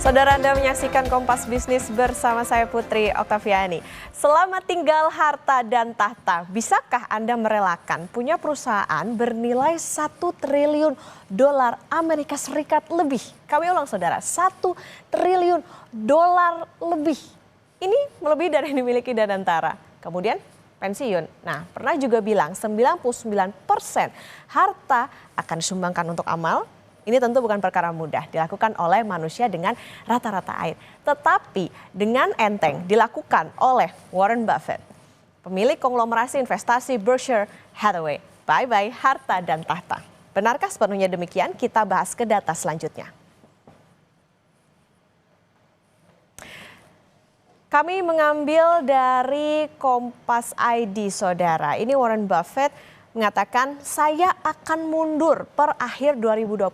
Saudara, Anda menyaksikan Kompas Bisnis bersama saya Putri Oktaviani. Selama tinggal harta dan tahta, bisakah Anda merelakan punya perusahaan bernilai 1 triliun dolar Amerika Serikat lebih? Kami ulang saudara, 1 triliun dolar lebih. Ini melebihi dari yang dimiliki Danantara. Kemudian pensiun. Nah, pernah juga bilang 99% harta akan disumbangkan untuk amal. Ini tentu bukan perkara mudah dilakukan oleh manusia dengan rata-rata air. Tetapi dengan enteng dilakukan oleh Warren Buffett, pemilik konglomerasi investasi Berkshire Hathaway. Bye-bye harta dan tahta. Benarkah sepenuhnya demikian? Kita bahas ke data selanjutnya. Kami mengambil dari Kompas ID, saudara. Ini Warren Buffett mengatakan saya akan mundur per akhir 2025.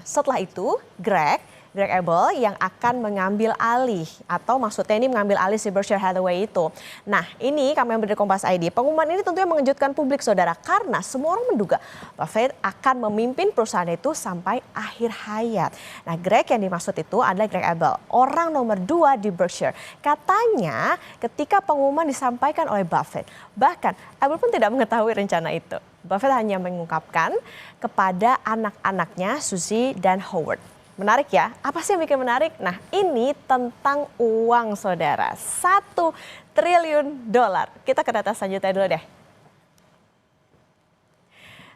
Setelah itu Greg Abel yang akan mengambil alih, atau maksudnya ini mengambil alih si Berkshire Hathaway itu. Nah, ini kami ambil dari Kompas ID. Pengumuman ini tentunya mengejutkan publik, saudara, karena semua orang menduga Buffett akan memimpin perusahaan itu sampai akhir hayat. Nah, Greg yang dimaksud itu adalah Greg Abel, orang nomor 2 di Berkshire. Katanya ketika pengumuman disampaikan oleh Buffett, bahkan Abel pun tidak mengetahui rencana itu. Buffett hanya mengungkapkan kepada anak-anaknya Suzy dan Howard. Menarik ya, apa sih yang bikin menarik? Nah, ini tentang uang, saudara, 1 triliun dolar. Kita ke data selanjutnya dulu deh.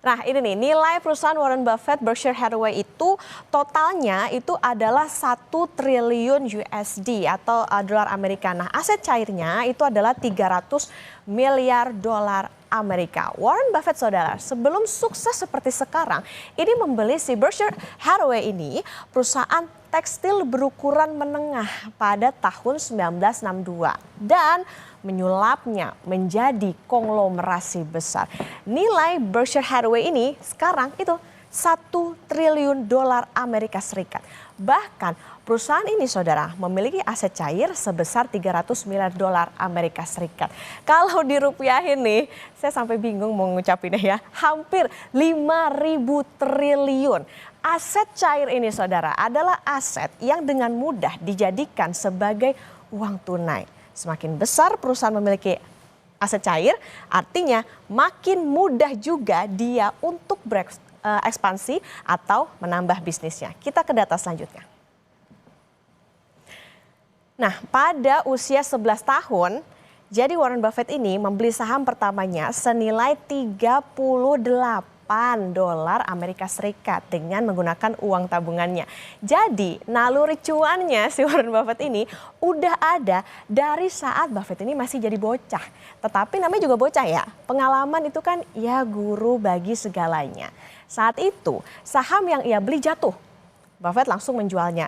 Nah, ini nih, nilai perusahaan Warren Buffett Berkshire Hathaway itu totalnya itu adalah 1 triliun USD atau dolar Amerika. Nah, aset cairnya itu adalah 300 miliar dolar Amerika. Warren Buffett, saudara, sebelum sukses seperti sekarang, ini membeli si Berkshire Hathaway ini, perusahaan tekstil berukuran menengah pada tahun 1962 dan menyulapnya menjadi konglomerasi besar. Nilai Berkshire Hathaway ini sekarang itu 1 triliun dolar Amerika Serikat. Bahkan perusahaan ini, saudara, memiliki aset cair sebesar 300 miliar dolar Amerika Serikat. Kalau dirupiahin nih, saya sampai bingung mau ngucapinnya ya, hampir 5.000 triliun. Aset cair ini, saudara, adalah aset yang dengan mudah dijadikan sebagai uang tunai. Semakin besar perusahaan memiliki aset cair, artinya makin mudah juga dia untuk berekspansi atau menambah bisnisnya. Kita ke data selanjutnya. Nah, pada usia 11 tahun, jadi Warren Buffett ini membeli saham pertamanya senilai 38 dolar Amerika Serikat dengan menggunakan uang tabungannya. Jadi naluri cuannya si Warren Buffett ini udah ada dari saat Buffett ini masih jadi bocah. Tetapi namanya juga bocah ya, pengalaman itu kan ya guru bagi segalanya. Saat itu saham yang ia beli jatuh, Buffett langsung menjualnya.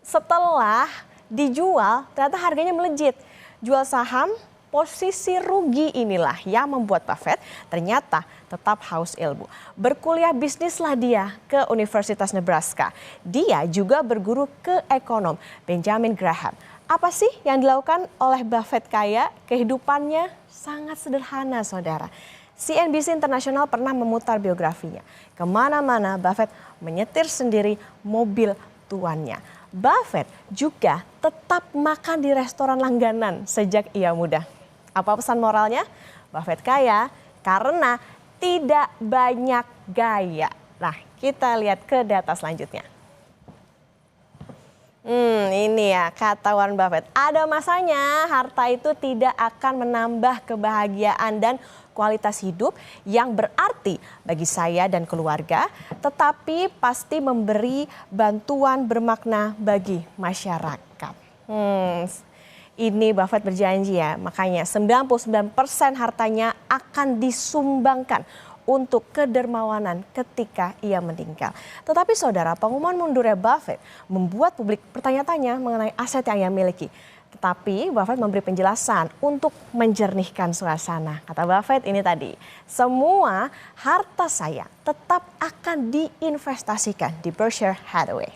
Setelah dijual ternyata harganya melejit. Jual saham, posisi rugi inilah yang membuat Buffett ternyata tetap haus ilmu. Berkuliah bisnislah dia ke Universitas Nebraska. Dia juga berguru ke ekonom Benjamin Graham. Apa sih yang dilakukan oleh Buffett kaya? Kehidupannya sangat sederhana, saudara. CNBC International pernah memutar biografinya. Kemana-mana Buffett menyetir sendiri mobil tuannya. Buffett juga tetap makan di restoran langganan sejak ia muda. Apa pesan moralnya? Buffett kaya karena tidak banyak gaya. Nah, kita lihat ke data selanjutnya. Ini ya kata Warren Buffett. Ada masanya harta itu tidak akan menambah kebahagiaan dan kualitas hidup yang berarti bagi saya dan keluarga, tetapi pasti memberi bantuan bermakna bagi masyarakat. Ini Buffett berjanji ya, makanya 99% hartanya akan disumbangkan untuk kedermawanan ketika ia meninggal. Tetapi saudara, pengumuman mundurnya Buffett membuat publik bertanya-tanya mengenai aset yang ia miliki. Tetapi Buffett memberi penjelasan untuk menjernihkan suasana. Kata Buffett ini tadi, semua harta saya tetap akan diinvestasikan di Berkshire Hathaway.